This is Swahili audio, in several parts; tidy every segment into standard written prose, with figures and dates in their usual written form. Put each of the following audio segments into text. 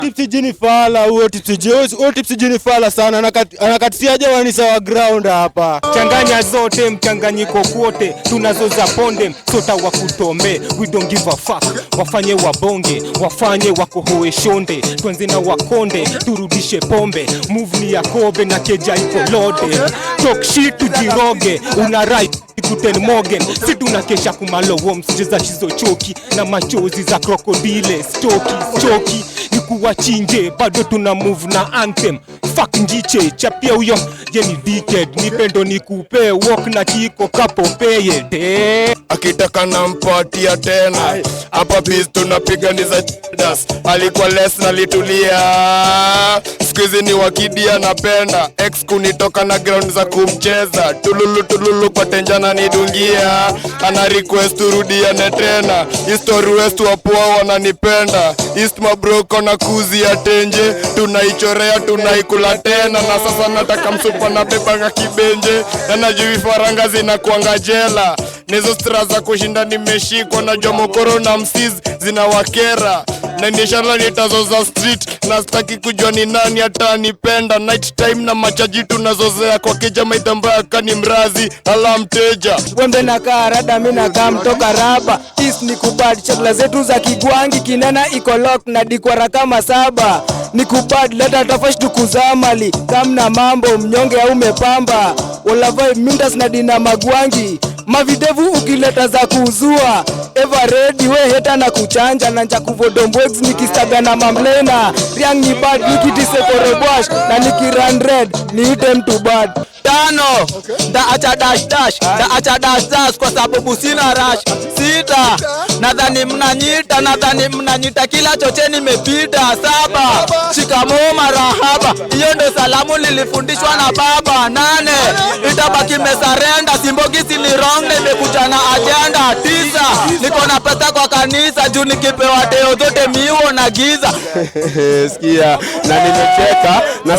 Tipsy jini fala huo tipsy jini fala sana anakatisiaje wanisa wa ground hapa. Changanya zote mchanganyiko kwote tunazoza ponde sota wa kutombe we don't give a fuck. Wafanye wabonge wafanye wakohoe shonde tuanze na wakonde turudishe pombe move ni ya kobe na keja iko loaded talk shit tujiroge una right Guten Morgen, si tunakesha kumalo worms cheza chizo choki na machozi za crocodile choki ni kuwachinje bado tuna move na anthem fuck njiche chapia huyo yeni dickhead nipendo nikupe walk na kiko kapo peye de akitaka nampatia tena hapa biz tunapiganiza das alikuwa less na litulia squeeze ni wakidia napenda ex kunitoka na ground za kumcheza tululu kwa tenjana nidungia ana request turudiane tena history west wapoa wananipenda east mabroko na kuzi ya tenje tunaichorea tunaikula tena na sasa nataka msupa na beba kibenje na najui faranga zinakuanga jela nizo stra za kushinda nimeshikwa na jomokoro na msiz zinawakera na inshallah nitazoza street na sitaki kujua ni nani atanipenda night time na machaji tunazozea kwa kijama itambaya kani mrazi ala mteja wembe na karada mimi na kama toka raba is ni kubad chakula zetu za kigwangi kinena iko lock na dikwara kama 7 ni kubad leta tafash tukuzamali kamna mambo mnyonge au umepamba wala vibe mindas na dina magwangi mavidevu ukileta za kuzua ever ready we heta na kuchanja na nja kuvodombwex nikistaga na mamlena riang ni bad nikitise korebosh na nikiran red ni item to bad tano da acha dash kwa sababu sina rush 6 nadhani mnanyita kila choche nimepita 7 shikamoo marahaba hiyo ndo salamu nilifundishwa na baba 8 itabaki mesarenda simbogisi ni wrong nimekuja na agenda 9 niko na pesa kwa kanisa juu nikipewa deo zote miuo na giza sikia na nimecheka na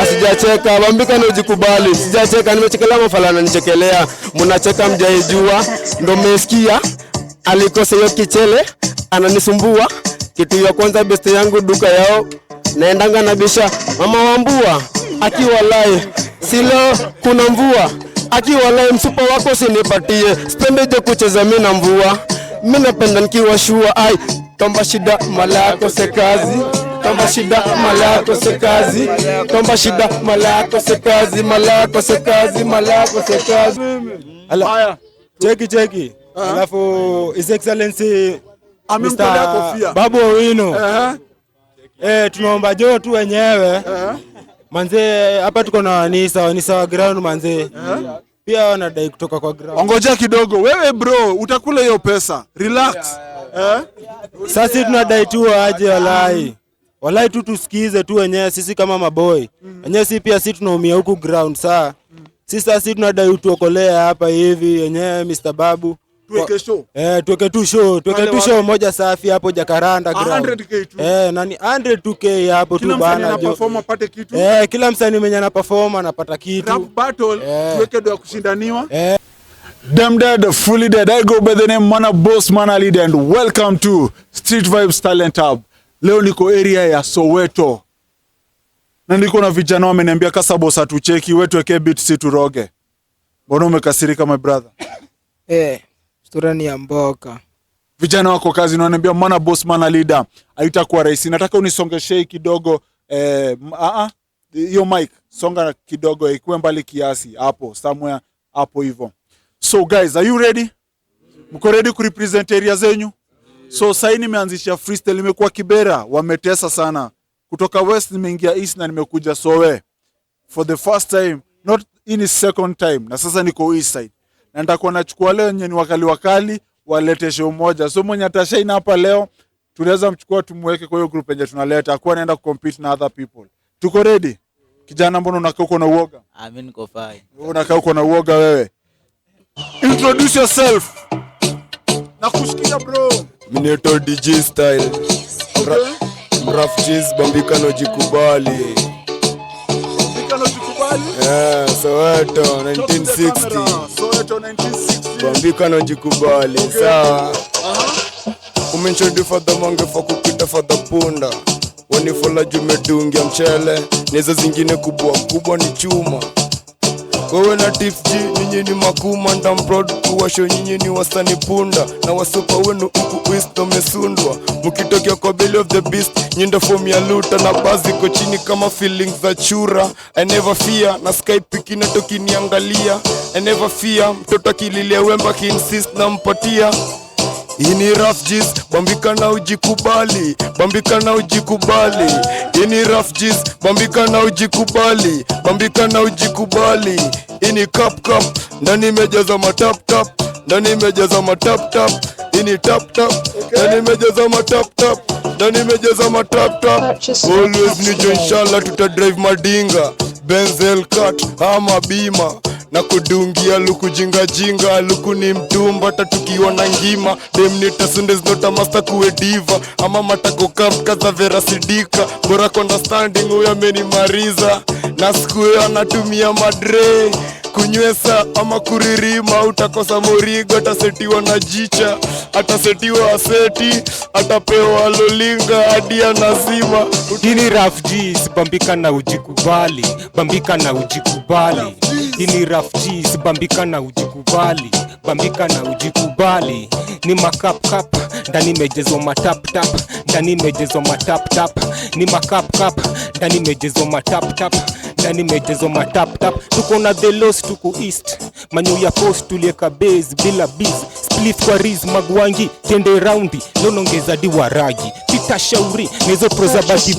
sijacheka bambika na ujikubali sijacheka nimechekelea mafala nichekelea mnacheka mjaijua ndo mmesikia alikose hiyo kichele ananisumbua kitu ya kwanza best yangu duka yao naendanga na bisha mama wambua akiwalai silo kuna mvua akiwalai msupa wako sinipatie sipendeje kucheza mimi na mvua mimi napenda nikiwa shua ai tomba shida malako sekazi tomba shida malako sekazi tomba shida malako sekazi haya cheki alafu his excellency amemtolea kofia Babu Owino tunaomba jo tu wenyewe manze hapa tuko na wanisa wa ground manze pia wanadai kutoka kwa ground. Ongoja kidogo wewe bro utakula hiyo pesa relax sasa tunadai tu aje walai tu tusikize tu wenyewe sisi kama maboy wenyewe si pia sisi tunaumia huku ground saa sisi tunadai utuokolea hapa hivi wenyewe Mr. Babu tuweke show tuweke tu show moja safi hapo Jacaranda ground 100k tu nani 102k hapo tu bana jo perform apate kitu kila msanii mwenye ana perform anapata kitu rap battle tuweke do kushindaniwa Damn dead, fully dead. I go by the name Mana Boss Mana Lead and welcome to Street Vibes Talent Hub. Leo niko area ya Soweto. Na niko na vijana wameniambia kasa boss atucheki wetu weke beat si turoge. Mbona umekasirika my brother? Sura ni ya mboka. Vijana wako kazi na wananiambia Mana Boss Mana Leader haitakuwa rahisi. Nataka unisongeshe kidogo hiyo mic songa kidogo ikuwe mbali kiasi hapo somewhere hapo hivyo. So guys, are you ready? Mko ready ku represent area zenyu? So sasa nimeanzisha freestyle imekuwa Kibera, wametesa sana. Kutoka west nimeingia east na nimekuja Sowe. For the first time, not in a second time. Na sasa niko east side. Na nitakuwa nachukua leo nyeni wakali walete show moja. So mwenye atashaina hapa leo, tunaweza mchukua tumweke kwa hiyo group yenye tunaleta. Akuwa naenda compete na other people. Tuko ready? Kijana mbona unakaa uko na uoga? Mimi niko fine. Unakaa uko na uoga wewe? Introduce yourself. Nakusikia bro. Mineto DJ style. Mraf cheese bambika no jikubali. Soweto 1960. Bambika no jikubali. Sawa. Umenchodi for the mange for kukitu punda for the punda. Wanifola jumedungia mchele, nizo zingine kubwa kubwa ni chuma. Wewe na Tips G, nyinyi ni makuma. And I'm proud kuwasho nyinyi ni wasani punda. Na wasupa wenu uku East wamesundwa. Mukitokea kwa belly of the beast, nyinda form ya luta. Na bazi ko chini kama feelings za chura. I never fear, na Skype kinatoki niangalia. I never fear, mtoto akililia wemba ki insist na mpatia. Hii ni rough G's, bambika na ujikubali, bambika na ujikubali. Hii ni rough G's, bambika na ujikubali, bambika na ujikubali. Hii ni cup, ndani imejaza matap tap, ndani imejaza matap tap. Hii ni tap tap, ndani imejaza matap tap, ndani imejaza matap tap. Always nijo inshallah tutadrive madinga, Benzel cut ama bima. Na kudungia luku jinga jinga, luku ni mtumba tatukiwa na ngima. Dem nita Sundays nota master kuwe diva, ama matako kapka za Vera Sidika. Bora understanding huyo amenimaliza, na siku anatumia madre kunywesa ama kuririma. Utakosa morigo, atasetiwa na jicha, atasetiwa aseti, atapewa lolinga hadi anazima. Hini rough G's, bambika na ujikubali, bambika na ujikubali. Hini rough G's, bambika na ujikubali, bambika na ujikubali. Ni makap kap, ndani mejezo matap tap, ndani mejezo matap tap. Ni makap kap, ndani mejezo matap tap, ndani mejezo matap tap. Tuko na the lost, tuko east, manyu ya post tulieka base bila biz. Spliff kwa riz magwangi, tende raundi, lonongeza diwaragi. Pita shauri, nezo proza bagi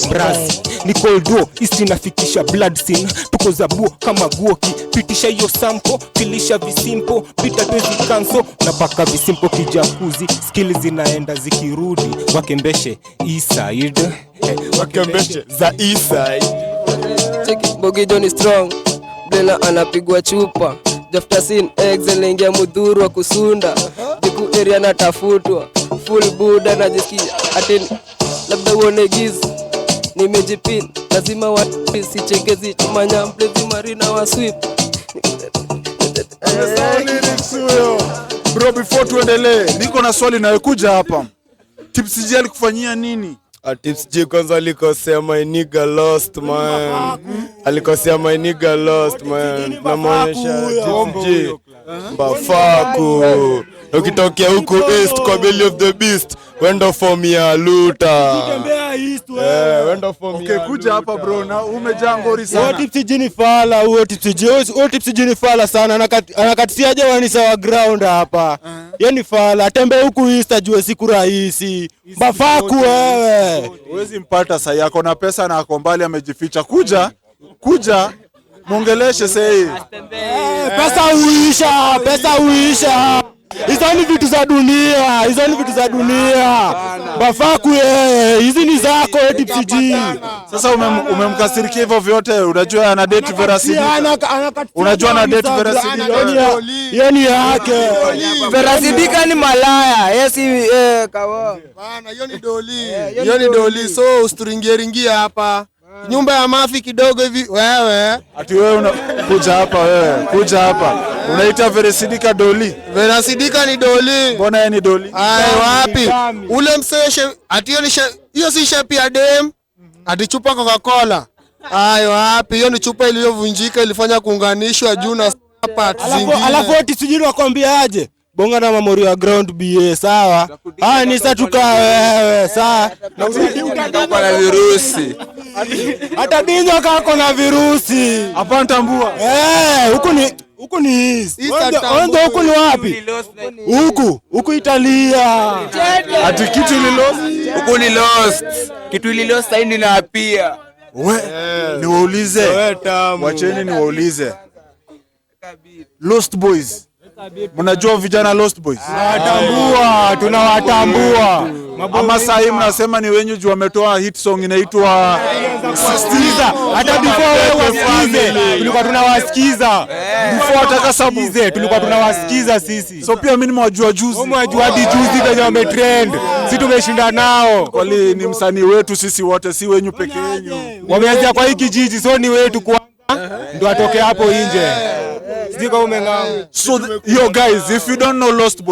mrazi. Nicole Duo, east inafikisha blood scene. Tuko zabuo kama guoki, pitisha yo sampo, filisha visimpo. Pita twezi kanso, napaka visimpo kijakuzi. Skills zinaenda zikirudi, wakembeshe east side, wakembeshe za east side. Check it, Bogi Johnny strong, Blela anapigwa chupa. Jafta sin excel ingia mudhuru wa kusunda. Jiku area natafutwa, full buda na jisikia ateni. Labda uone giz, nimejipin, lazima watu sichekezi. Tumanya mplezi marina wa sweep. Bro, before tuendelee, niko na swali nayokuja hapa. Tips G alikufanyia nini? Tips G kwanza alikosea my nigga lost man. Alikosea my nigga lost man. Namuonyesha Tips G Bafaku. Ukitokea huko east kwa belly of the beast, wenda form ya luta. Wenda form ya kuja hapa bro, na umejaa ngori sana. Tips G ni fala, huo Tips G ni fala sana. Anakatisiaje wanisa wa ground hapa. Yeni fala, tembe huku east ajue siku rahisi. Bafaku wewe. Huwezi mpata saa yako na pesa na ako mbali amejificha. Kuja muongeleshe sei. Pesa uisha. Hizo ni vitu za dunia, Bafaku hizi ni zako Tips G. Sasa umemkasirikia hivyo vyote, unajua ana date Vera Sidika. Unajua ana date Vera Sidika. Yani yake. Vera Sidika ni malaya. Yes, kawa. Bana, hiyo ni doli. So usturingia hapa. Nyumba ya mafi kidogo hivi wewe. Ati wewe unakuja hapa wewe. Kuja hapa. Unaita Vera Sidika doli. Vera Sidika ni doli. Mbona yeye ni doli? Ai wapi? Ule mseshe ati hiyo si shape ya dem. Ati chupa Coca-Cola. Ai wapi? Hiyo ni chupa iliyovunjika ilifanya kuunganishwa juu na parts zingine. Alafu Tips G nakwambia aje? Bonga na memory ya ground BA sawa. Ni sasa tukaa wewe sawa. Na Uko na virusi. Hata dinyo kako na virusi. Hapa nitambua. Huku ni east. Onzo huku ni wapi? Huku Italia. Ati kitu ililost. Huku ni lost. Kitu ililost sasa ni na pia. Niwaulize. Wacheni niwaulize. Lost Boys. Mnajua vijana Lost Boys? Tunawatambua. Ama sahi mnasema ni wenyu juu wametoa hit song inaitwa Sikiza. Hata before wewe wasikize, tulikuwa tunawasikiza. Before ataka sabu. Tulikuwa tunawasikiza sisi. So pia mimi nimewajua juzi. Umewajua hadi juzi venye wametrend. Sisi tumeshinda nao. Kwani ni msanii wetu sisi wote, si wenyu peke yenu. Wameanzia kwa hiki kijiji, so ni wetu kwa ndo atoke hapo nje. Sijika umeng'amu. So yo guys, if you don't know Lost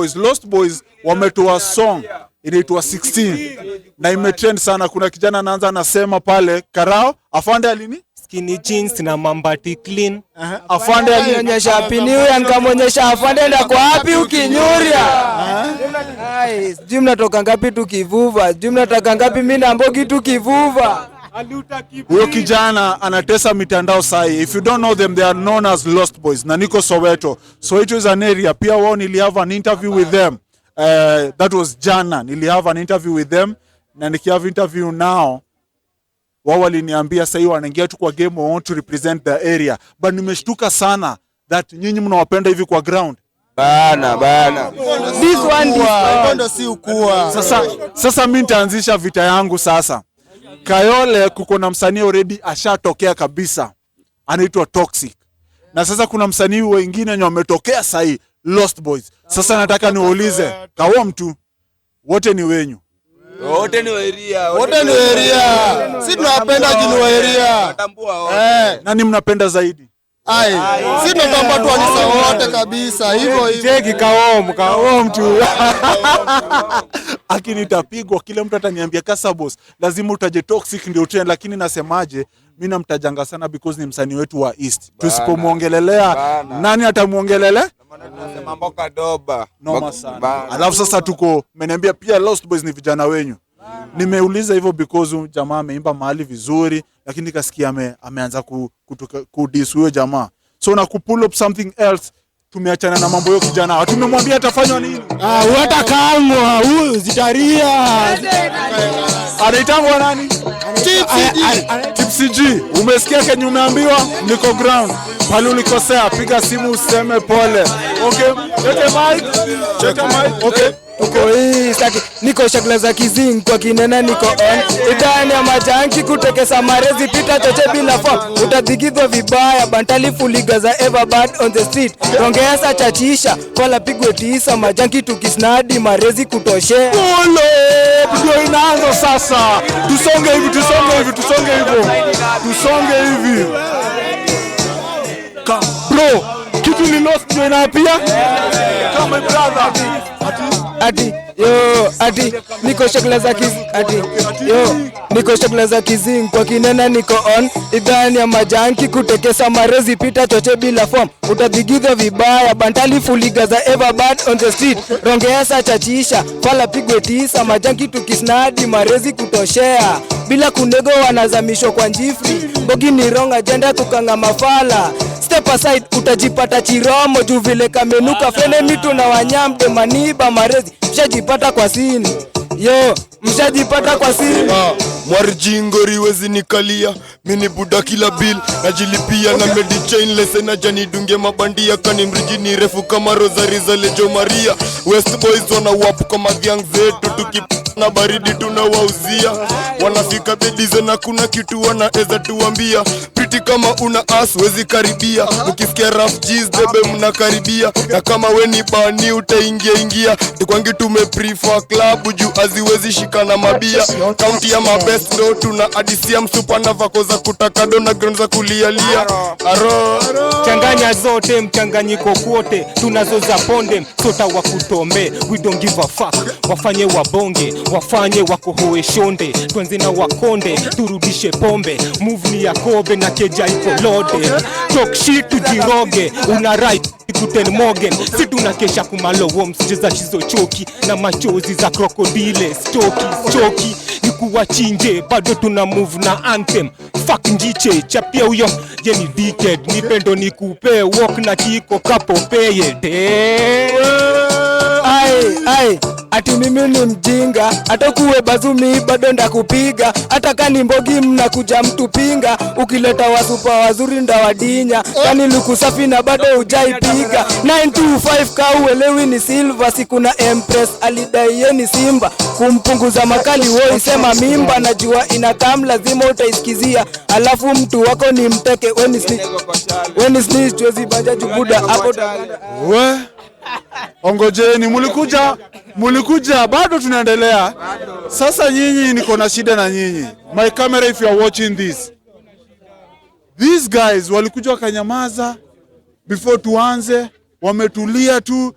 Boys wametoa song inaitwa 16 na imetrend sana. Kuna kijana anaanza anasema pale Karao afande alini skinny jeans na mambati clean. afande Alionyesha pini huyu nikamonyesha afande ndio kwa wapi ukinyuria. Ai, sijui mnatoka ngapi tukivuva. Sijui mnataka ngapi mimi na Mbogi tukivuva. Huyo kijana anatesa mitandao sahi. If you don't know them, they are known as Lost Boys. Na niko Soweto. Soweto is an area. Pia wao nilihave an interview with them. That was jana. Nilihave an interview with them. Na nikihave interview now, wao waliniambia sahi wanaingia tu kwa game, want to represent the area. But nimeshtuka sana that nyinyi mnawapenda hivi kwa ground. Bana. This one Ndio si ukua. Sasa mimi nitaanzisha vita yangu sasa. Kayole kuko na msanii already ashatokea kabisa. Anaitwa Toxic. Na sasa kuna msanii wengine wenye wametokea sahi, Lost Boys. Sasa nataka niwaulize, kawo mtu wote ni wenyu. Wote ni area. Si tunawapenda jinu wa area. Nani mnapenda zaidi? Ai, si tunatamba tu anisa wote kabisa. Hivyo. Cheki kawo mtu. Lakini nitapigwa, kila mtu ataniambia kasa boss, lazima utaje Toxic ndio trend, lakini nasemaje, mimi namtajanga sana because ni msanii wetu wa East. Tusipomuongelelea nani atamuongelelea? Tunasema mboka doba. Noma sana. Alafu sasa mmeniambia pia Lost Boys ni vijana wenyu. Nimeuliza hivyo because jamaa ameimba mahali vizuri, lakini nikasikia ameanza kudis huyo jamaa. So na pull up something else. Tumeachana na mambo yo kijana. Tumemwambia atafanywa nini? Hata kangwa huyu zitaria. Anaitangwa nani? Tipsy G. Umesikia kenye umeambiwa? Niko ground. Pale ulikosea, piga simu useme pole. Okay. Cheke mic. Okay. Uko hii saki niko shakla za kizing kwa kinena niko on idani ya majanki kutekesa marezi pita choche bila form utadhigidwa vibaya bantali fuliga za Everbad on the street rongeasa chachisha kola pigwe tisa majanki tukisnadi marezi kutoshea Ndio inaanza sasa. Tusonge hivi. Bro, kitu ni Lost ndio na pia kama brother. Niko shakla za kizing kwa kinena niko on idhani ya majanki kutekesa marezi pita choche bila form utadhigidha vibaya bantali fuliga za Everbad on the street rongeasa chachisha fala pigwe tisa majanki tukisnadi marezi kutoshea bila kunego wanazamishwa kwa njifri Mbogi ni wrong agenda tukanga mafala step aside utajipata chiromo juu vile kamenuka fene mitu na wanyamde maniba marezi mshajipata kwa sini Mwarjingori wezi nikalia. Mini buda kila bill najilipia na medi chainless na jani dunge mabandia kani mrijini refu kama Rosary za Lejo Maria. West Boys wana wapu kama gang zetu tukipana baridi tunawauzia. Wanafika bedize na kuna kitu wanaeza tuambia. Pretty kama una ass wezi karibia. Ukisikia rough G's debe mnakaribia. Na kama we ni bani utaingia. Tukwangi tumeprefer club juu aziwezi shika na mabia. County ya mabest ndo tuna adisia msupa na vako za kutakado na ground za kulialia. Changanya zote mchanganyiko kwote tunazoza ponde sota wa kutombe. We don't give a fuck. Wafanye wabonge, wafanye wakohoe shonde. Tuanze na wakonde, turudishe pombe. Move ni ya kobe na keja iko loaded. Talk shit tujiroge, una right Guten Morgen. Si tunakesha kumalowo msicheza shizo choki na machozi za krokodile. Choki ni kuwachinje, bado tuna move na anthem. Fuck njiche, chapia uyo yeni dickhead. Nipendo ni kupe, walk na kiko kapo peye. Ati mimi ni mjinga, hata kuwe bazumi bado ndakupiga. Hata kani Mbogi mnakuja mtu pinga, ukileta wasupa wazuri ndawadinya. Kani luku safi na bado hujaipiga. 925 ka uelewi ni silver, siku na Empress alidai yeni Simba. Kumpunguza makali woi sema mimba, najua inakam lazima utaisikizia. Alafu mtu wako ni mteke, weni snitch tuwezi banja jubuda hapo. Ongojeni, mulikuja bado tunaendelea. Sasa nyinyi niko na shida na nyinyi. My camera if you are watching this. These guys walikuja wakanyamaza before tuanze, wametulia tu.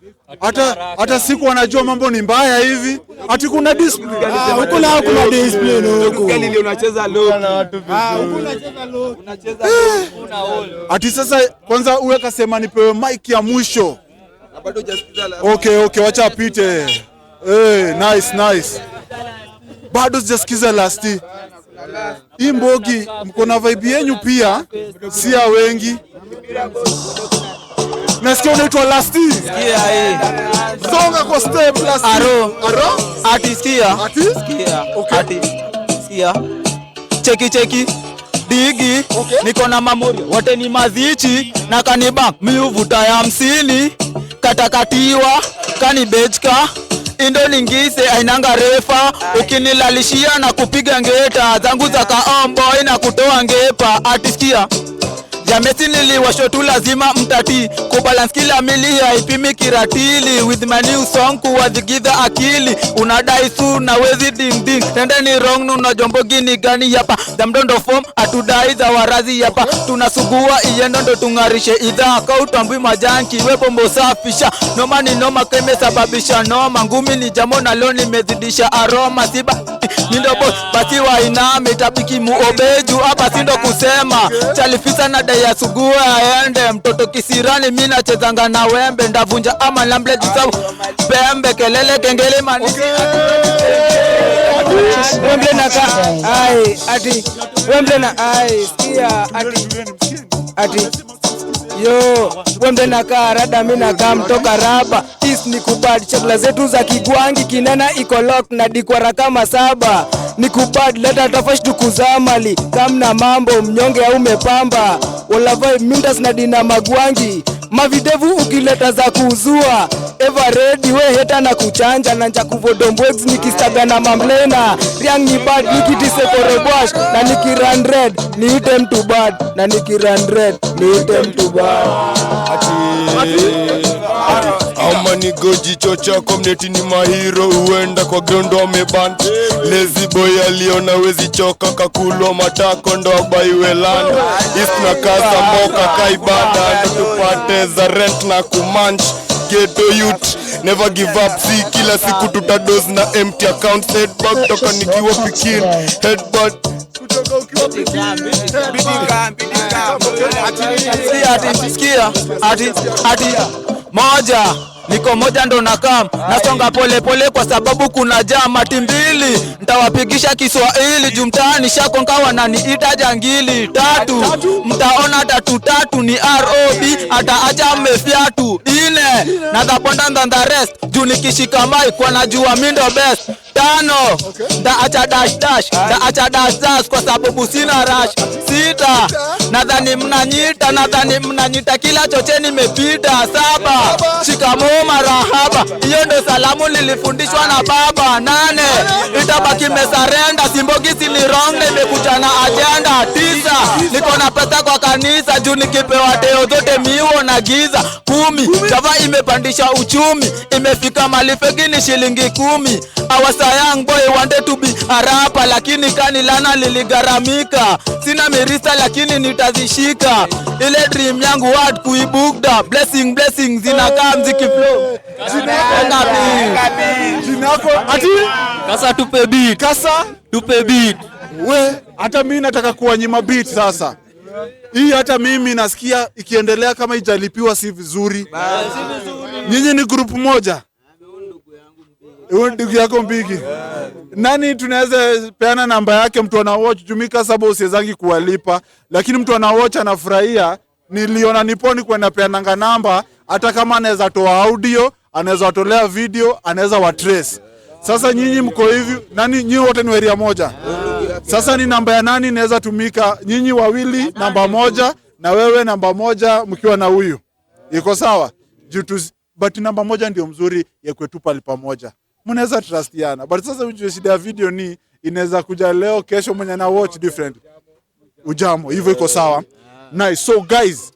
hata siku wanajua mambo ni mbaya hivi. Ati kuna discipline. Huko na kuna discipline huko. Gani unacheza low? Huko unacheza low. Unacheza low. Ati sasa kwanza uwe kasema nipewe mic ya mwisho. Bado hujasikiza la. Okay, wacha apite. Nice. Bado sijasikiza last. Hii Mbogi mko na vibe yenu pia, si ya wengi. Nasikia unaitwa last. Sikia hii. Songa kwa step last. Aro. Ati sikia. Okay. Ati sikia. Cheki. Digi. Okay. Niko na mamorio. Wote ni mazichi na kanibank. Mi uvuta ya 50. Katakatiwa. Kanibechka. Indo lingise ainanga refa. Ukinilalishia na kupiga ngeta. Zangu za kaombo na kutoa ngepa. Ati sikia. Jamesi niliwasho tu lazima mtati. Kubalance kila mili haipimi kiratili. With my new song kuwadhigiza akili. Unadai su na wezi ding. Tende ni wrong nuna jombo gini gani yapa. Damdondo form atudai za warazi yapa. Tunasugua iyendo ndo tungarishe idha. Kautambui majanki we bombo safisha. Noma ni noma keme sababisha noma. Ngumi ni jamo na loni mezidisha aroma. Siba nindo boss basi wainame tabiki muobeju. Hapa sindo kusema chalifisa na ya sugua aende mtoto kisirani mimi nachezanga na wembe ndavunja ama lamble jisabu pembe kelele kengele manisi wembe na ati wembe na sikia ati yo wembe na rada mimi na mtoka raba is ni kubad chakula zetu za kigwangi kinena iko lock na dikwara kama 7 ni kubad leta tafash tukuzamali kamna mambo mnyonge au umepamba wala vibe mindas na dina magwangi mavidevu ukileta za kuuzua ever ready we heta na kuchanja na nja kuvodombwex nikistaga na mamlena riang ni bad nikitise korebosh na nikirun red ni item to bad na nikirun red ni item to bad ama ni goji chocha community ni mahiro uenda kwa ground wameban lazy boy aliona wezi choka kakulwa matako ndo abaiwe land east na kasa moka kaibada ndo tupate za rent na kumanch ghetto youth never give up si kila siku tutadoze na empty account headback toka nikiwa pikin headbutt kutoka ukiwa pikin ati moja niko moja ndo nakam nasonga pole kwa sababu kuna jama timbili nitawapigisha Kiswahili jumtani shako nkawa na niita jangili 3 mtaona 3 ni ROB ataacha mmefiatu 4 na taponda ndanda rest juu nikishika mic kwa najua mindo best 5 ndaacha dash kwa sababu sina rush 6 nadhani mnanyita kila choche nimepita 7 shikamo marahaba hiyo ndo salamu nilifundishwa na baba 8 itabaki mesarenda simbogisi ni wrong nimekuja na agenda 9 niko na pesa kwa kanisa juu nikipewa deo zote miwo na giza 10 chava imepandisha uchumi imefika malifegi ni shilingi 10 awasa young boy wanted to be a rapper lakini kanilana liligaramika sina mirisa lakini nitazishika ile dream yangu word kuibugda blessing zinakaa mziki flow Jinako ati kasa tupe beat we hata mimi nataka kuwanyima beat sasa. Hii hata mimi nasikia ikiendelea kama ijalipiwa si vizuri. Nyinyi ni group moja. Ndugu yako Mbigi. Nani tunaweza peana namba yake mtu ana watch Jumika sababu usiwezangi kuwalipa lakini mtu ana watch anafurahia. Niliona niponi kwenda peananga namba hata kama anaweza toa audio, anaweza tolea video, anaweza wa trace. Sasa nyinyi mko hivi, nani nyinyi wote ni area moja? Sasa ni namba ya nani inaweza tumika? Nyinyi wawili namba moja na wewe namba moja mkiwa na huyu. Iko sawa? But namba moja ndio mzuri ya kwetu pale pamoja. Mnaweza trustiana. But sasa ujue shida ya video ni inaweza kuja leo kesho mwenye na watch different. Ujamo, hivyo iko sawa? Nice. So guys,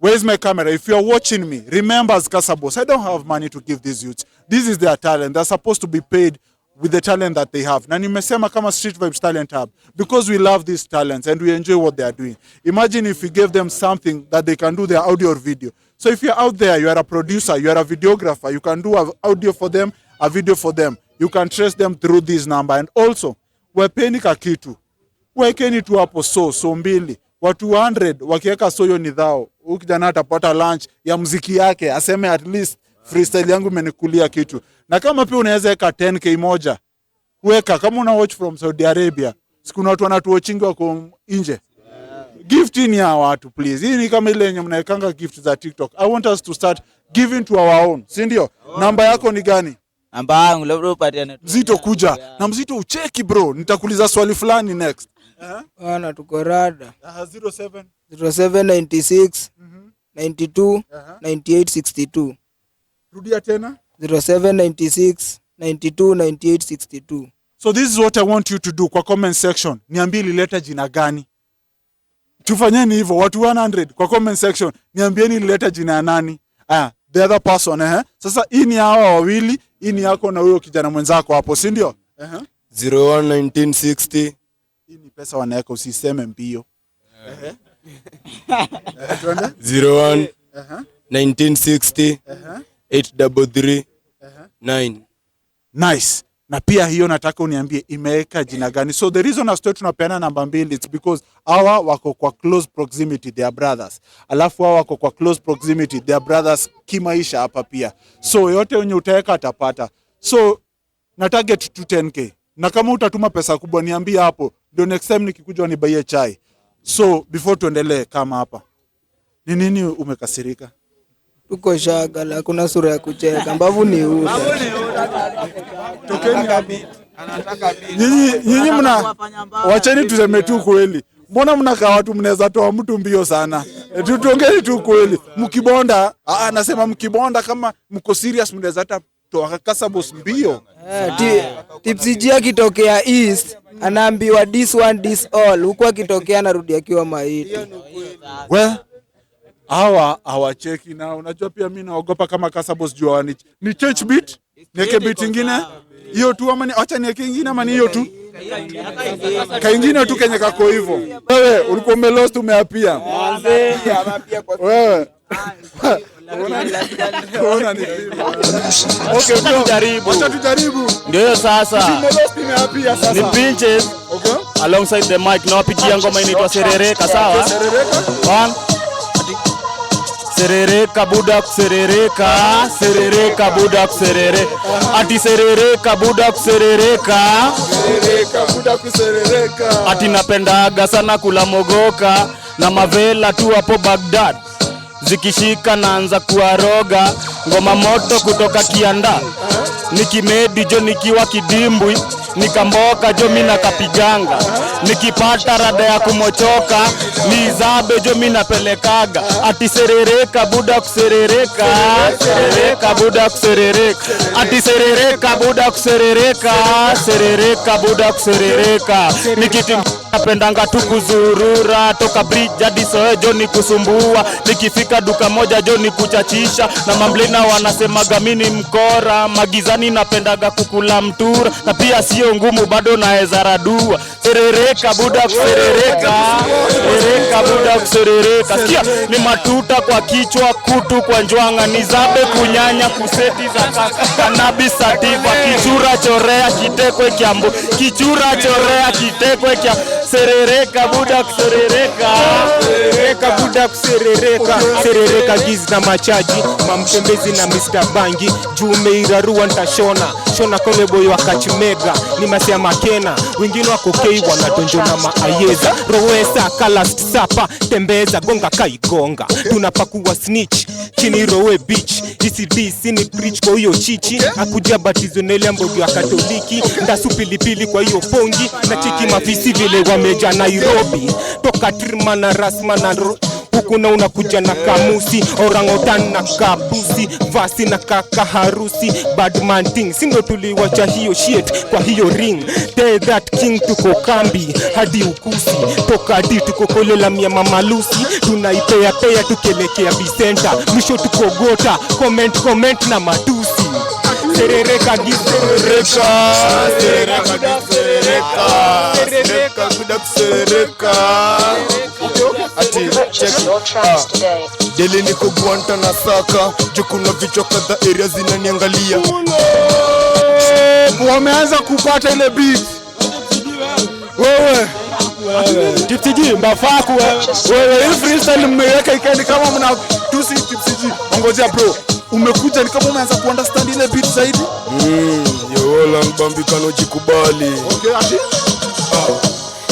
where's my camera? If you're watching me, remember as Kasabos, I don't have money to give these youths. This is their talent. They're supposed to be paid with the talent that they have. Na nimesema kama Street Vibes Talent Hub because we love these talents and we enjoy what they are doing. Imagine if we gave them something that they can do their audio or video. So if you're out there, you are a producer, you are a videographer, you can do an audio for them, a video for them. You can trace them through this number. And also, wapeni kakitu. Wekeni tu hapo so mbili. Watu 100 wakiweka soyo ni dhao. Huyu kijana atapata lunch ya muziki yake, aseme at least freestyle yangu imenikulia kitu. Na kama pia unaweza weka 10k moja, weka kama una watch from Saudi Arabia. Sikuna watu wanatuwatchingi wako nje. Gift ni ya watu please. Hii ni kama ile yenye mnaekanga gift za TikTok. I want us to start giving to our own. Si ndio? Namba yako ni gani? Namba yangu labda upatiane. Mzito kuja. Na Mzito ucheki bro. Nitakuuliza swali fulani next. Bana tuko rada. 07 0796 92 98 62. Rudia tena. 0796 92 98 62. So this is what I want you to do kwa comment section. Niambie ilileta jina gani? Tufanyeni hivyo watu 100 kwa comment section. Niambieni ilileta jina ya nani? The other person Sasa hii ni hawa wawili, hii ni yako na huyo kijana mwenzako hapo, si ndio? 011960. Hii ni pesa wanaweka, usiseme mbio. 01 1960 833 9. Nice. Na pia hiyo nataka uniambie imeweka jina gani. So the reason as to tunapeana namba 2 it's because hawa wako kwa close proximity, they are brothers. Alafu hawa wako kwa close proximity, they are brothers kimaisha hapa pia. So yote wenye utaweka atapata. So na target to 10k. Na kama utatuma pesa kubwa niambie hapo. Ndio next time nikikuja nibaie chai. So before tuendelee kama hapa. Ni nini umekasirika? Tuko shagala, hakuna sura ya kucheka. Mbavu ni huru. Nyinyi mna wacheni tuseme tu kweli. Mbona mnakaa watu mnaweza toa mtu mbio sana? Tuongeni tu kweli. Mkibonda, nasema mkibonda kama mko serious mnaweza hata toa Kasabos mbio. Tipsy G akitokea East anaambiwa this one this all. Huko akitokea anarudi akiwa maiti. Well, hawacheki na unajua pia mimi naogopa kama Kasabos jua ni change beat, niweke beat nyingine. Hiyo tu ama acha niweke nyingine ama ni hiyo tu. Kaingine tu kenye kako hivyo. Wewe ulikuwa umelost umeapia. Wewe. Okay, wacha tujaribu. Ndio sasa. Umelost umeapia sasa. Ni pinches. Okay. Alongside the mic na wapigia ngoma inaitwa Serereka, sawa? One. Serereka buda kuserereka, serereka buda kuserere. Ati serereka buda kuserereka, serereka buda kuserereka. Ati napendaga sana kula mogoka na mavela tu hapo Baghdad. Zikishika naanza kuaroga, ngoma moto kutoka Kianda. Nikimedi jo nikiwa kidimbwi, nikamboka jo mina kapiganga. Nikipata rada ya kumochoka, nizabe jo mina pelekaga. Ati serereka buda kuserereka, serereka buda kuserereka. Ati serereka buda kuserereka, serereka buda kuserereka. Napendanga tu kuzurura, toka bridge hadi Soe jo ni kusumbua. Nikifika duka moja jo ni kuchachisha, na mamblena wanasemaga mimi mkora. Magizani napendaga kukula mtura, na pia sio ngumu bado naeza radua. Serereka buda kuserereka, serereka buda kuserereka. Sikia ni matuta kwa kichwa, kutu kwa njwanga, nizabe kunyanya kuseti za cannabis sativa. Kichura chorea kitekwe kiambu, kichura chorea kitekwe kia. Serereka buda kuserereka, serereka buda kuserereka. Serereka giz na machaji, mamtembezi na Mr. Bangi. Jume irarua ntashona, shona kome boy wakachimega. Ni masia makena, wengine wako kei wanatonjo na maayeza. Rowesa kalast sapa, tembeza gonga kaigonga. Tunapakuwa snitch, chini rowe beach. DCDC ni preach kwa hiyo chichi. Akuja batizo nele mbogi wa katoliki. Ndasu pilipili kwa hiyo pongi. Na chiki mafisi vile wameja Nairobi. Toka trima na rasma na huku na unakuja na kamusi. Orangutan na kabusi, vasi na kaka harusi. Badman ting, sindo tuliwacha hiyo shit kwa hiyo ring. Tell that king tuko kambi, hadi ukusi. Toka hadi tuko kolela mia mama Lucy. Tunaipea tukelekea Vicenta. Mwisho tuko gota, comment na matusi. serereka giserereka serereka kuda kuserereka ati check deli niko Guanta na Saka juu kuna vichwa kadha area zinaniangalia. Wameanza kupata ile beat. Wewe TPG mbafaku wewe hii freestyle mmeweka ikani kama mna tusi TPG. Ngojea bro, umekuja ni kama umeanza kuunderstand ile beat zaidi. Yola mbambi kano jikubali. Okay, ati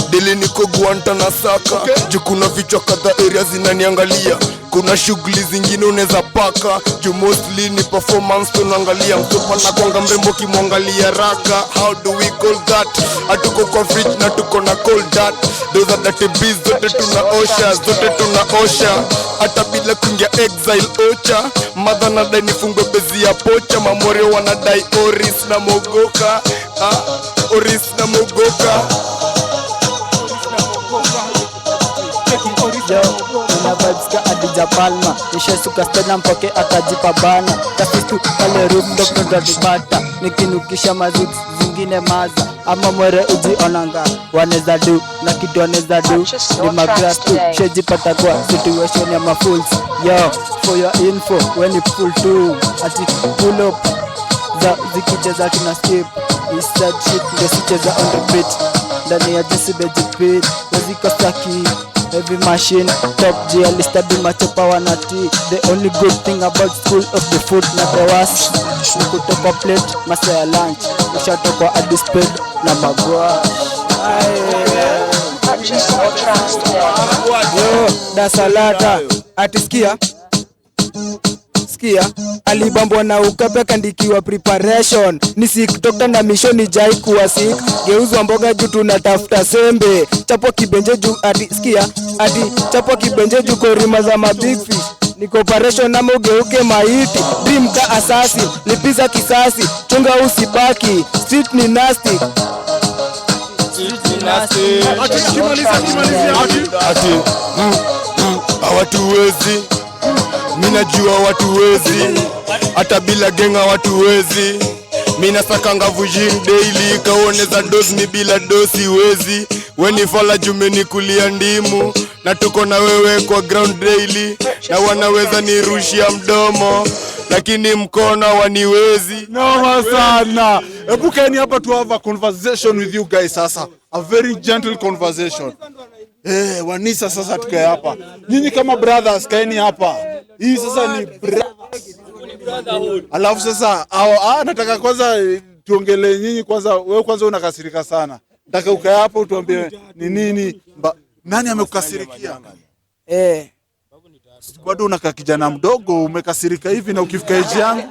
deli niko Guanta na Saka juu kuna vichwa kadha area zinaniangalia. Kuna shughuli zingine unaweza paka juu mostly ni performance tunaangalia. Mtopa na kwanga mrembo kimwangalia raka. How do we call that? Hatuko kwa fridge na tuko na cold that. Those are the TBs zote tunaosha hata bila kuingia exile ocha. Mother nadai nifungwe bezi ya pocha. Mamorio wanadai Oris na Mogoka. Oris na Mogoka. Yo, una vibes ka Adija Palma. Nishe suka stena mpoke atajipa bana. Kasitu pale rooftop tunadibata. Nikinukisha mazuti zingine maza. Ama mwere uji onanga. Waneza do, na kitu waneza do. Ni magras tu, shejipata kwa situation ya mafools. Yo, for your info, when you pull to ati pull up. Zikicheza tuna skip. East side shit, ndesicheza on the beat. Ndani ya jisi bejipit. Waziko staki. Heavy machine, top G, study machopa wanati. The only good thing about school of the food na the worst ni kutoka plate, masa ya lunch ushatoka adisped na magwa. Yo, dasalata atisikia sikia alibambwa na ukape kandikiwa preparation ni sick doctor na mission jai kuwa sick geuzwa mboga juu tunatafuta sembe chapo kibenje juu ati sikia ati chapo kibenje juu korima za ma big fish niko operation na mogeuke maiti dream ka asasi lipiza kisasi chunga usibaki street ni nasty ati hawatuwezi. Mina jua watu wezi, hata bila genga watu wezi. Mina sakanga vujin daily, kaoneza dozi mi bila dosi wezi. Weni fala jumeni kulia ndimu, na tuko na wewe kwa ground daily. Na wanaweza nirushia mdomo, lakini mkono waniwezi. noma sana. Hebu kaeni hapa to have a conversation with you guys sasa. A very gentle conversation. Wanisa sasa tukae hapa. Nyinyi kama brothers kaeni hapa. Hii sasa ni brotherhood. Alafu sasa nataka kwanza tuongelee nyinyi kwanza. Wewe kwanza unakasirika sana. Nataka ukae hapo utuambie ni nini nani amekukasirikia? Bado unakaa kijana mdogo umekasirika hivi na ukifika age yangu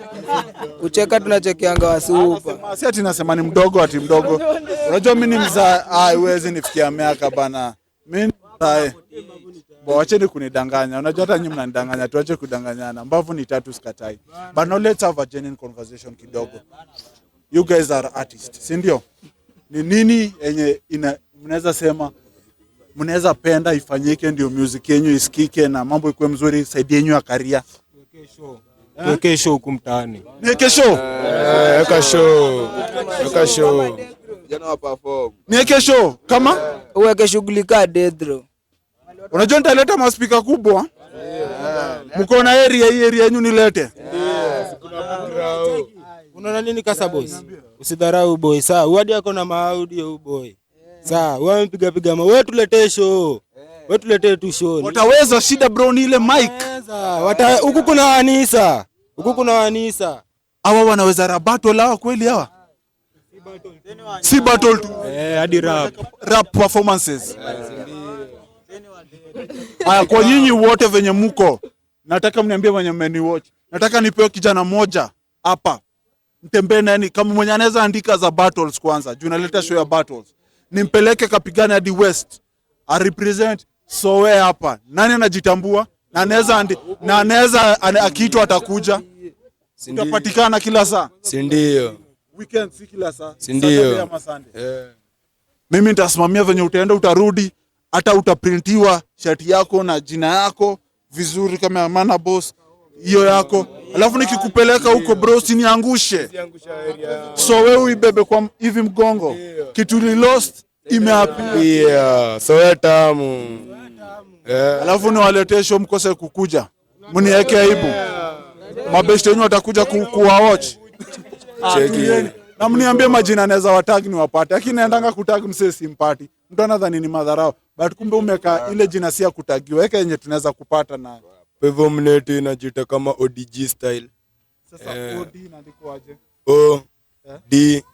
Kucheka tunachekeanga wasupa. Si ati nasema ni mdogo ati mdogo. Unajua mimi ni mzaa, haiwezi nifikia miaka bana. Mimi wacheni kunidanganya. Unajua hata nyinyi mnanidanganya, tuache kudanganyana. Mbavu ni tatu sikatai. But now let's have a genuine conversation kidogo. You guys are artists, si ndio? Ni nini yenye mnaweza sema mnaweza penda ifanyike ndio music yenu isikike na mambo ikuwe mzuri saidi yenu ya career? Tuweke show huku mtaani. Niweke show? Weka show. Weka show. Niweke show kama Uweke shughuli ka Dedro. unajua nitaleta maspika kubwa. Mko na area hii area yenu nilete. Unaona nini kasa boss? Usidharau boy. Sawa, hadi yako na audio boy. Sawa, wewe mpiga piga wewe tuletee show. Wewe tuletee tu show. Wataweza shida bro ni ile mic. Huku kuna Wanisa. Huku kuna Wanisa. Hawa wanaweza rabato la kweli hawa? Si battle tu. Hadi Rap performances. Aya, kwa nyinyi wote venye muko, nataka mniambie wenye mmeni watch. Nataka nipewe kijana moja hapa. Mtembee nani kama mwenye anaweza andika za battles kwanza. Juu naleta show ya battles. Nimpeleke kapigane hadi West. A represent Sowe hapa. Nani anajitambua? Na anaweza akiitwa atakuja. Utapatikana kila saa. Si ndio? Weekend si kila saa. Si ndio? Mimi nitasimamia venye utaenda utarudi, hata utaprintiwa shati yako na jina yako vizuri kama Mana Boss. hiyo yako, alafu nikikupeleka huko bro usiniangushe. So wewe uibebe kwa hivi mgongo, kitu ni lost imeapia. So wewe tamu. Alafu niwaletee show mkose kukuja, mniweke aibu. Mabeshte wenyu watakuja kuwa watch. Cheki. Na mniambie majina naweza watag ni wapate. Lakini naendanga kutag msee simpati. Mtu anadhani ni madharau. But kumbe umeka ile jina si ya kutagiwa. Weka yenye tunaweza kupata na. Kwa hivyo mneti inajiita kama ODG style. Sasa OD inaandikwaje? O D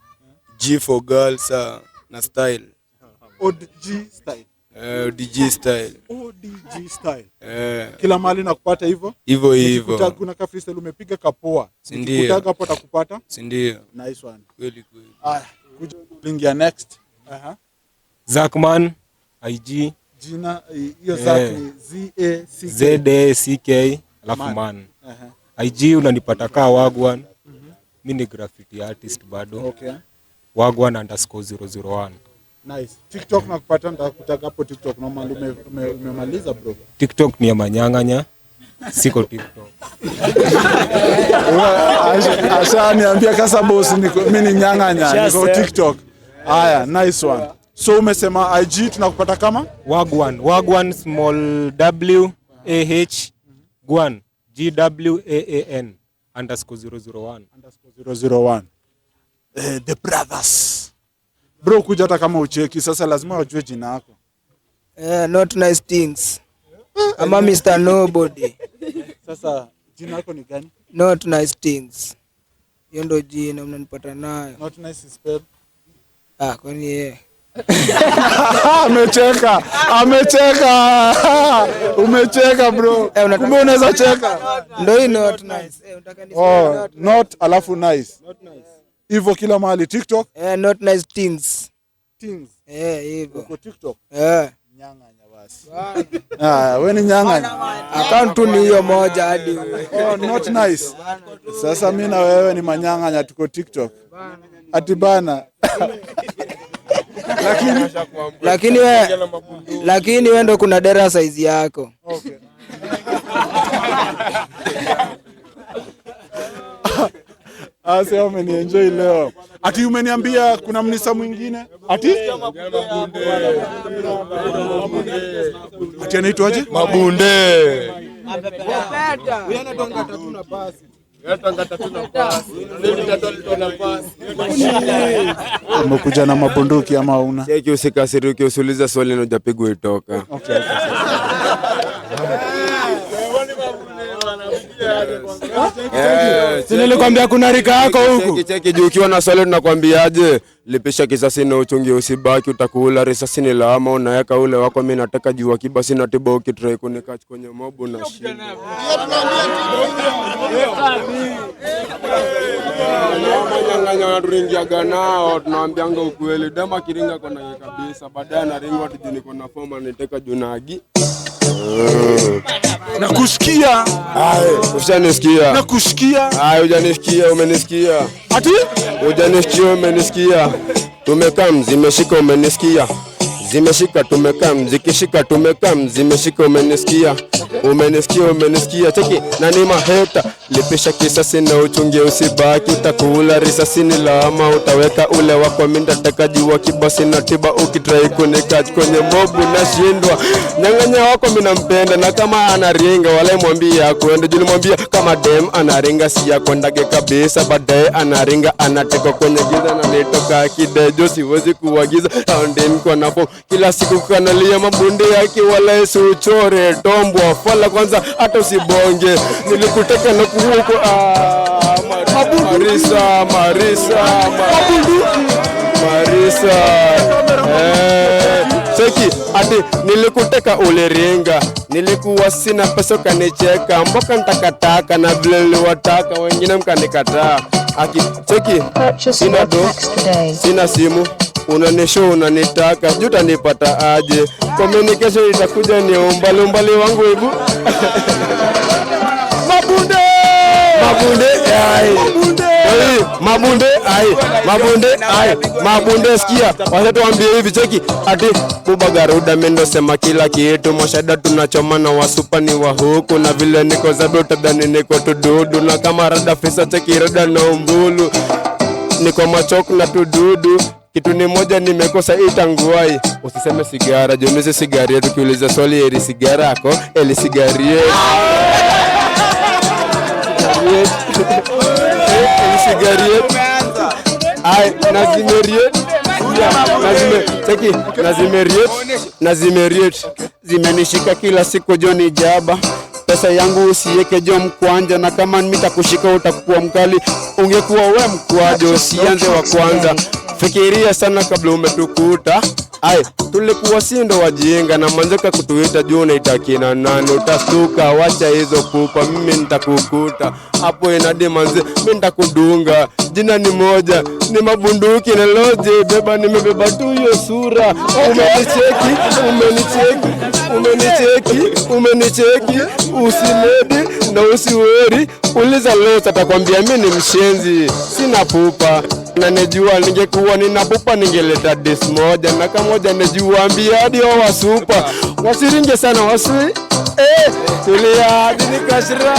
G for girls na style. ODG style. ODG style. ODG style. Kila mahali nakupata hivyo? Hivyo. Kutag kuna ka freestyle umepiga kapoa. Sindio. Kutag hapo utakupata? Sindio. Nice one. Kweli. Aya, kuja lingia next. Zakman IG Jina hiyo Zak ni ZACK alafu man. IG unanipata kaa Wagwan. Mimi ni graffiti artist bado. Okay. Wagwan_001. Nice. TikTok nakupata, nitakutaka hapo TikTok. Normally umemaliza bro. TikTok ni ya manyang'anya. Siko TikTok. Asha niambia kasa boss mimi ni nyang'anya, niko TikTok. Haya, nice one. So umesema IG tunakupata kama Wagwan small W A H Gwan GWAAN _001. _001. The brothers. Bro kuja hata kama ucheki sasa lazima wajue jina yako. Not nice things. Ama Mr. Nobody. Sasa jina yako ni gani? Not nice things. Hiyo ndio jina mnanipata nayo. Not nice spell. Kwani yeye. Amecheka. Umecheka bro. Kumbe unaweza cheka. Ndio hii not nice. Unataka niseme not alafu nice. Not nice. Hivyo kila mahali TikTok? Not nice things. Things. Hivyo. Uko TikTok? Nyang'anya basi. Wewe ni nyang'anya. Account ni hiyo moja hadi. Not nice. Sasa mimi na wewe ni manyang'anya tuko TikTok. Ati bana. Lakini wewe ndo kuna dera size yako. Okay. Asa umenienjoy leo. Ati umeniambia kuna mnisa mwingine? Ati anaitwaje? Mabunde. Wewe anatonga tatu na pasi. Umekuja na mabunduki ama una? Cheki usikasirike, usiulize swali na hujapigwa itoka. Okay. Nilikwambia kuna rika yako huku. Cheki juu ukiwa na swali tunakwambiaje? Lipisha kisasi na uchungi usibaki, utakula risasi ni lawama, unaweka ule wako. Mimi nataka juu akibasi na tiba ukitrai kunikach kwenye mobu na shida. Nyang'anya wanaturingia ganao, tunaambianga ukweli. Dema kiringa kona kabisa, baadaye anaringa ati juu niko na forma niteka juu nagi. Nakusikia. Ushanisikia. Nakusikia. Hujanisikia, umenisikia. Ati? Hujanisikia, umenisikia. Tumekam zimeshika, umenisikia. Zimeshika tumekam, zikishika tumekam, zimeshika, umenisikia. Umenisikia. Cheki nani maheta, lipisha kisasi na uchunge usibaki, utakula risasi ni lawama, utaweka ule wako. Mimi nataka jua kibasi na tiba ukitrai kunikach kwenye mobu na shindwa. Nyang'anya wako mimi nampenda, na kama anaringa wala mwambie akwende. Juu nimwambia kama dem anaringa si ya kwendage kabisa, baadaye anaringa anateka kwenye giza na nitoka kidejo, siwezi kuagiza sounding kwa napo kila siku kanalia mabundi yake wala usichore tombwa fala kwanza hata usibonge. Nilikuteka na kuhuko Marisa. Cheki ati nilikuteka uliringa, nilikuwa sina pesa kanicheka, mboka nitakataka na vile niliwataka wengine mkanikataa. Aki cheki sina do, sina simu, unanisho unanitaka, juta nipata aje? Communication itakuja ni umbali wangu hebu. Mabunde. Mabunde sikia, wacha tuambie hivi cheki ati Buba Garuda mendo sema kila kitu, mashada tunachoma na wasupa ni wa huku, na vile niko zabe utadhani niko tududu, na kama rada fisa cheki rada na umbulu, niko machoku na tududu. Kitu ni moja nimekosa itanguai, usiseme sigara, jonize sigari yetu, kiuliza swali eri sigara yako, eli sigari yetu. Sigari yetu. Nazimeriet zimenishika kila siku Johnny Jaba, pesa yangu usiweke jo mkwanja, na kama nitakushika utakuwa mkali, ungekuwa we mkwajo, usianze wa kwanza, fikiria sana kabla umetukuta. Tulikuwa sindo wajinga na manzoka kutuita juu unaitakina nani, utastuka, wacha hizo pupa, mimi nitakukuta hapo inadi manze, mimi nitakudunga. Jina ni moja, ni mabunduki na loje beba, nimebeba tu hiyo sura. Umenicheki, usimedi na usiweri, uliza Losa atakwambia mimi ni mshenzi, sina pupa. Na nejua ningekuwa nina pupa ningeleta dis moja, na kamoja nejua ambia hadi wa super wasiringe sana wasui tulia dini kashira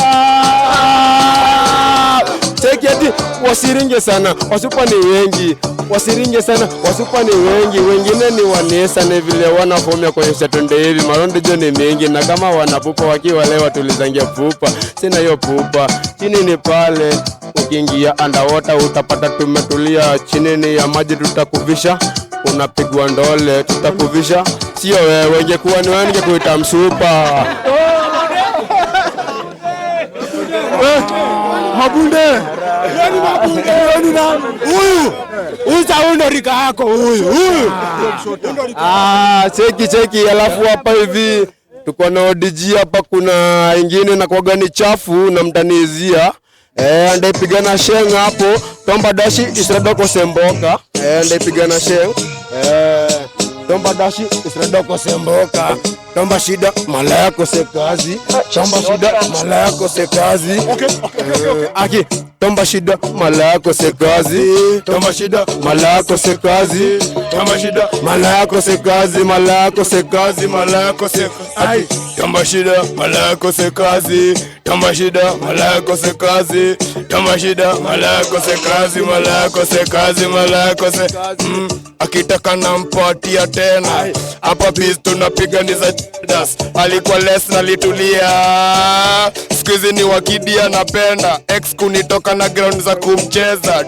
cheki ati wasiringe sana wasupa ni wengi, wasiringe sana wasupa ni wengi, wengine ni wanesa na vile wanafomia kwenye shatonde hivi maronde jo ni mengi, na kama wanapupa wakiwa lewa tulizangia pupa, sina hiyo pupa. Chini ni pale ukiingia underwater utapata tumetulia, chini ni ya maji tutakuvisha, unapigwa ndole tutakuvisha, sio wewe, ingekuwa ni wewe ningekuita msupa. Mabunde. Yani Mabunde yani na huyu saundo rika yako huyu. Cheki alafu hapa hivi tuko na ODG hapa, kuna ingine na kwa gani chafu na mtanizia ande pigana shenga hapo Tomba Dashi Isradoko Semboka ande pigana shenga Tomba Dashi Isradoko Semboka Tomba shida malaya kose kazi, Tomba shida malaya kose kazi. Aki Tomba shida malaya kose kazi, Tomba shida malaya kose kazi, Tomba shida malaya kose kazi, malaya kose kazi, malaya kose kazi. Tomba shida malaya kose kazi, Tomba shida malaya kose kazi, Tomba shida malaya kose kazi, malaya kose kazi, malaya kose. Akitaka nampatia tena hapa biz tunapiganiza das, alikuwa less na litulia, sikuizi ni wakidia napenda ex kunitoka na ground za kumcheza,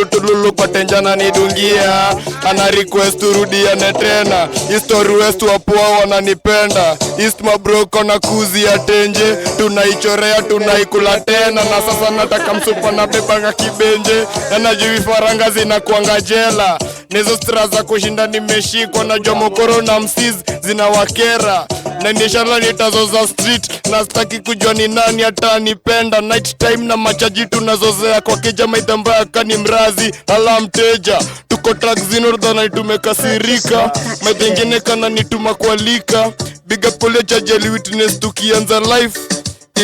tululu kwa tenjana nidungia, ana request turudiane tena, history west wapoa wananipenda, east mabroko na kuzi ya tenje, tunaichorea tunaikula tena, na sasa nataka msupa na bebanga kibenje, na najui faranga zinakuanga jela, nizo stra za kushinda nimeshikwa na jomokoro na msiz zinawakera, na inshallah nitazoza street, na sitaki kujua ni nani atanipenda, night time na machaji tunazozea kwa keja maidambaya kani mrazi ala mteja, tuko track zinordha na tumekasirika, maidengine kana nituma kualika, big up pole jajeli witness tukianza life,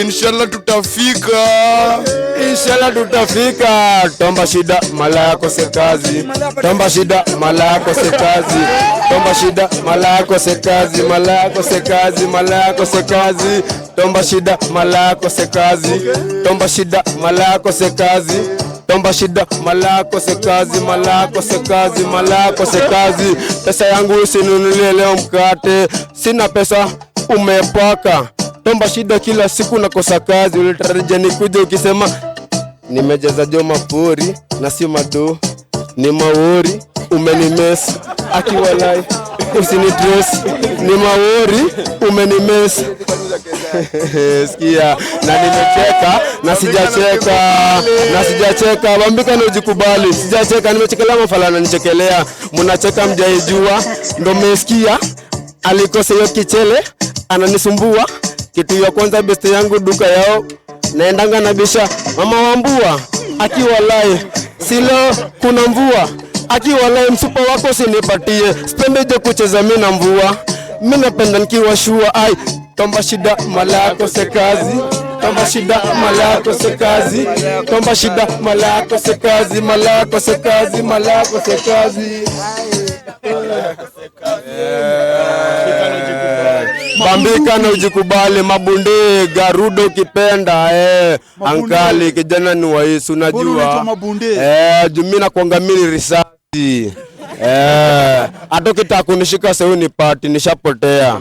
inshallah tutafika, inshallah tutafika. Tomba shida malaya kose kazi, Tomba shida malaya kose kazi, Tomba shida malaya kose kazi, malaya kose kazi, malaya kose kazi, Tomba shida malaya kose kazi, Tomba shida malaya kose kazi, Tomba shida malaya kose kazi, malaya kose kazi, malaya kose kazi. Pesa yangu usinunulie leo mkate, sina pesa umepaka. Tomba shida kila siku nakosa kazi, ulitarajia nikuje ukisema nimejaza jo mapori na si mado ni maori, umenimesi akiwalai usinitress ni maori umenimesi. Sikia na nimecheka na sijacheka bambika na ujikubali, sijacheka nimechekelea mafalana nichekelea, mnacheka mjaijua, ndo mmesikia alikose hiyo kichele ananisumbua. Kitu ya kwanza beste yangu duka yao naendanga na bisha mama wambua akiwalai silo kuna mvua, akiwalai msupa wako sinipatie, sipendeje kucheza mimi na mvua, mimi napenda nikiwa shua. Tomba shida malaya kose kazi, tomba shida malako se kazi, tomba shida malako se kazi, malako se kazi, malako se kazi. Bambika na ujikubali, mabunde garudo kipenda ankali kijana ni wa Yesu unajua jumi na kuangamini risasi hata kitakunishika sasa ni party nishapotea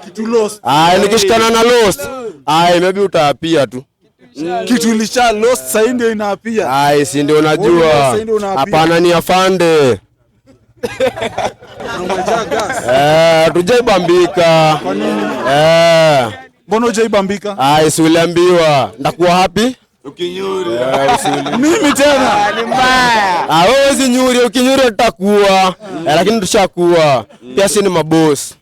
Kitu lost. Nikishikana na lost maybe utaapia tu Kitu lisha lost sasa ndio inaapia. Si ndio unajua hapana ni afande tujaibambika. Mbona hujaibambika? Si uliambiwa ndakuwa happy ukinyuri. Mimi tena ni mbaya. Wewe si nyuri, ukinyuri utakuwa lakini tushakuwa pia si ni maboss.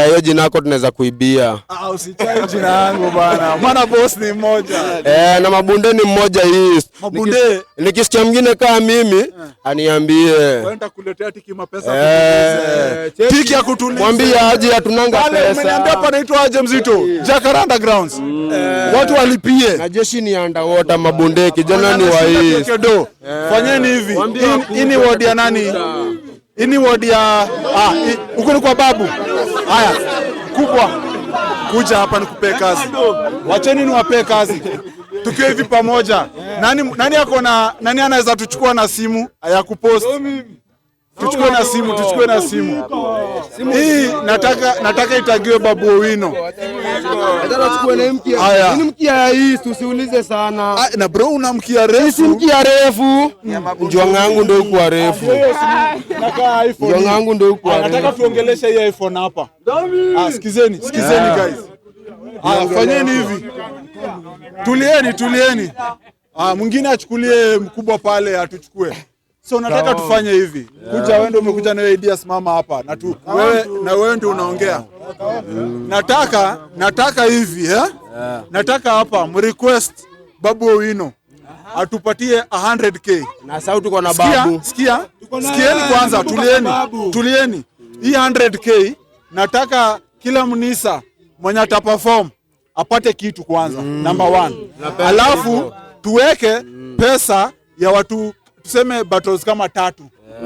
Hiyo jina lako tunaweza kuibia. Usitaje jina langu bana. Maana boss ni mmoja. Na mabunde ni mmoja hii. Mabunde nikisikia mwingine kama mimi aniambie. Kwenda kuletea tiki mapesa tiki ya kutuliza. Mwambie aje hatunanga pesa. Umeniambia hapa naitwa aje Mzito? Jacaranda Grounds. Watu walipie. Na jeshi ni underwater mabunde kijana ni wa hii. Fanyeni hivi. Ini ward ya nani? Ini ward ya huko ni kwa babu. Haya, kubwa. Kuja hapa nikupe kazi. Wacheni niwape kazi. Tukiwa hivi pamoja. Nani anaweza tuchukua na simu ya kupost? Tuchukue na simu. Hii nataka itagiwe Babu Owino. Nataka tuchukue na mkia. Ni mkia hii usiulize sana. Na bro una mkia refu. Si mkia refu. Njonga yangu ndio kwa refu. Nakaa iPhone. Njonga yangu ndio kwa refu. Nataka tuongeleshe hii iPhone hapa. Sikizeni guys. Fanyeni hivi. Tulieni. Mwingine achukulie mkubwa pale atuchukue. So nataka tufanye hivi. Kuja wewe ndio umekuja na idea, simama hapa. Wewe ndio unaongea. Nataka hivi nataka hapa mrequest Babu Owino atupatie 100k. Na sauti tuko na babu. Sikieni kwanza, tulieni. Hii 100k nataka kila mnisa mwenye ataperform apate kitu kwanza. Number 1. Alafu tuweke pesa ya watu tuseme battles kama 3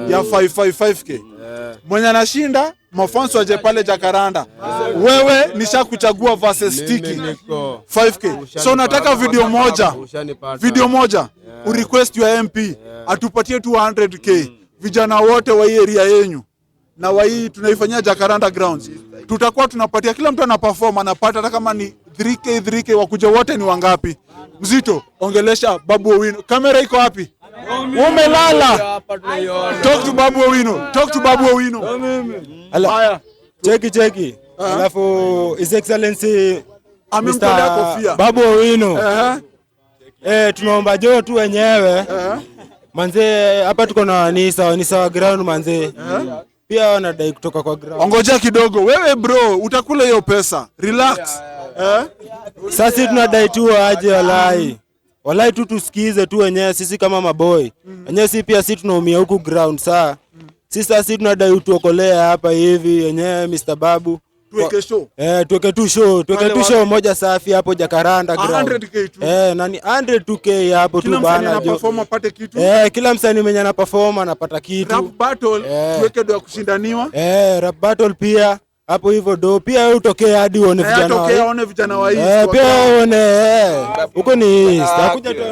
ya 5k. Mwenye anashinda mafans waje pale Jacaranda. Wewe nishakuchagua versus Sticky 5k. So nataka video moja urequest your MP atupatie 200k. Vijana wote wa area yenyu na wa hii tunaifanyia Jacaranda Grounds. Tutakuwa tunapatia kila mtu anaperform anapata hata kama ni 3k wakuja wote ni wangapi? Mzito ongelesha Babu Owino. Kamera iko wapi? Umelala. Talk to Babu Owino. Haya. Cheki. Alafu His Excellency amemtolea kofia. Babu Owino. Tunaomba jo tu wenyewe. Manze hapa tuko na nisa wa ground manze. Pia wanadai kutoka kwa ground. Ongoja kidogo. Wewe bro, utakula hiyo pesa. Relax. Sasa tunadai tu aje walai tu tusikize tu wenyewe sisi kama maboy. Wenyewe si pia sisi tunaumia huku ground saa. Sisi tunadai utuokolee hapa hivi wenyewe Mr. Babu. Tuweke tu show moja safi hapo Jacaranda ground. 100k tu. Nani 102k hapo tu bana. Kila perform apate kitu. Kila msanii mwenye ana perform anapata kitu. Rap battle tuweke do ya kushindaniwa. Rap battle pia hapo hivyo do pia wewe utokee hadi uone vijana wa hii. Pia uone huko ni hakuja tu.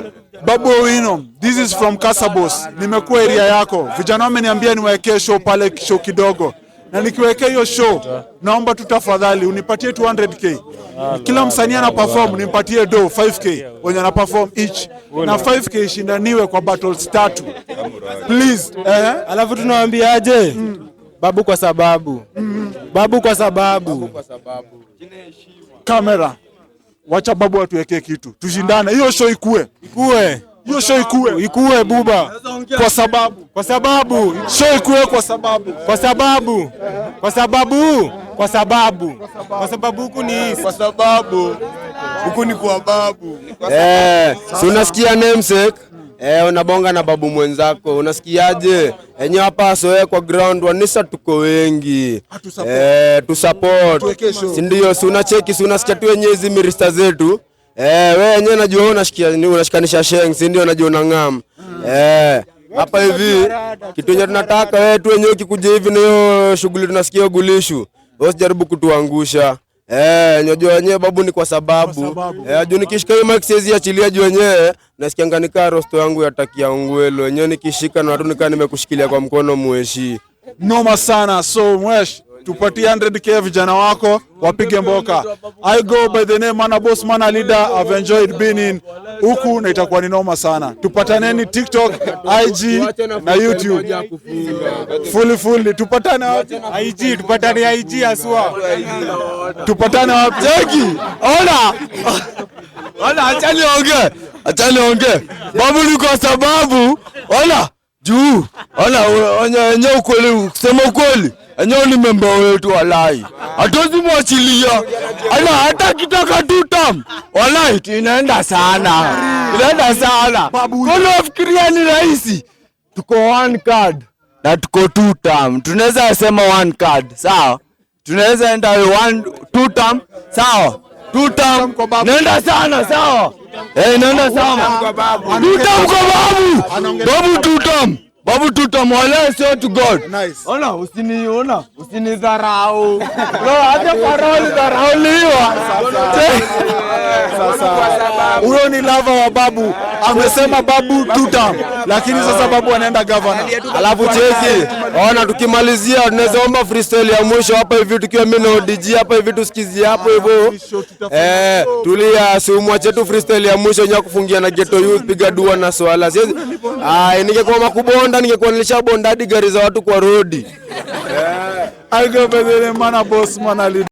Babu Owino, this is from Kasabos. Nimekuwa area yako. Vijana wameniambia niwekee show pale show kidogo. Na nikiwekea hiyo show, naomba tu tafadhali unipatie 200k. Kila msanii ana perform nimpatie do 5k wenye ana perform each. Na 5k shindaniwe kwa battles 3. Please. Alafu tunawaambia aje? Babu kwa sababu. Babu kwa sababu. Kamera. Wacha Babu atuwekee kitu. Tushindane. Hiyo show ikue. Hiyo show ikue buba. Kwa sababu. Show ikue kwa sababu. Kwa sababu huku ni Kwa sababu huku ni kwa babu. Si unasikia namesake unabonga na babu mwenzako, unasikiaje? Enyewe hapa soe kwa ground wanisa tuko wengi. Tu support. Si ndio, si unacheki, si unasikia tu wenyewe hizi mirista zetu. Wewe yenyewe najua unashikanisha sheng, si ndio, najua unang'am. Hapa hivi kitu yenye tunataka wewe tu wenyewe ukikuja hivi na hiyo shughuli tunasikia gulishu. Usijaribu kutuangusha. Nyojua wenyewe babu ni kwa sababu. Juu nikishika hiyo mic siwezi achilia juu wenyewe nasikia nganika rosto yangu yatakia ngwelo. Wenyewe nikishika na watu nikaa nimekushikilia kwa mkono mueshi. Noma sana. So Mwesh, tupatie 100k vijana wako wapige mboka. I go by the name Mana Boss Mana Leader. I've enjoyed being in huku na itakuwa ni noma sana. Tupataneni TikTok, IG na YouTube. Fully. Tupatane wapi? IG, tupatane IG aswa. Tupatane wapi? Jeki, ona achani onge. Babu ni kwa sababu, juu, enye ukweli, kusema ukweli, enye ni member wetu walai. Hatuwezi mwachilia, hata kitaka 2 term, walai, inaenda sana. Kuna wafikiria ni rahisi, tuko 1 card, na tuko 2 term, tunaweza sema 1 card, sawa? Tunaweza enda 2 term, sawa? 2 term, nenda sana, sawa? Nenda sana. 2 term kwa babu 2 term. Babu 2 term, wala sio to God. Nice. Usinidharau. Hata paroli dharauliwa. Sasa huyo ni lava wa babu. Amesema babu 2 term, lakini sasa babu anaenda governor. Alafu cheki, tukimalizia tunaweza omba freestyle ya mwisho hapa hivi tukiwa mimi na ODG hapa hivi tusikizie hapo hivyo. Tulia, si umwache tu freestyle ya mwisho nya kufungia na Ghetto Youth, piga dua na swala. Ningekuwa makubonda ningekuwa nilishabonda hadi gari za watu kwa road. I go by the name Mana Boss Mana Leader.